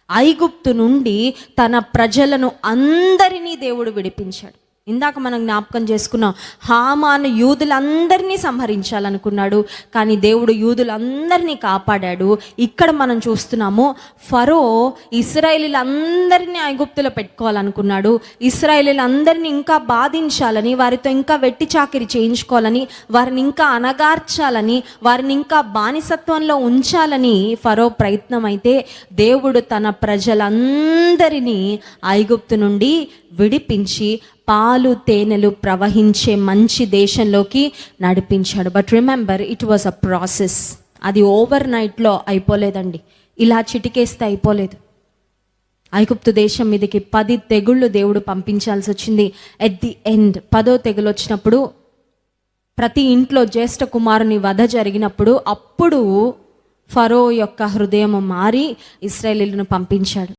ఐగుప్తు నుండి తన ప్రజలను అందరినీ దేవుడు విడిపించాడు. ఇందాక మనం జ్ఞాపకం చేసుకున్నాం, హామాను యూదులందరినీ సంహరించాలనుకున్నాడు, కానీ దేవుడు యూదులందరినీ కాపాడాడు. ఇక్కడ మనం చూస్తున్నాము, ఫరో ఇశ్రాయేలీలందరినీ ఐగుప్తులో పెట్టుకోవాలనుకున్నాడు. ఇశ్రాయేలీలందరినీ ఇంకా బాధించాలని, వారితో ఇంకా వెట్టి చాకిరి చేయించుకోవాలని, వారిని ఇంకా అణగార్చాలని, వారిని ఇంకా బానిసత్వంలో ఉంచాలని ఫరో ప్రయత్నం అయితే, దేవుడు తన ప్రజలందరినీ ఐగుప్తు నుండి విడిపించి పాలు తేనెలు ప్రవహించే మంచి దేశంలోకి నడిపించాడు. But remember, it was a process. అది ఓవర్ నైట్లో అయిపోలేదండి, ఇలా చిటికేస్తే అయిపోలేదు. ఐగుప్తు దేశం మీదకి 10 తెగుళ్ళు దేవుడు పంపించాల్సి వచ్చింది. ఎట్ ది ఎండ్ 10వ తెగులు వచ్చినప్పుడు, ప్రతి ఇంట్లో జ్యేష్ఠ కుమారుని వధ జరిగినప్పుడు, అప్పుడు ఫరో యొక్క హృదయం మారి ఇశ్రాయేలీయులను పంపించాడు.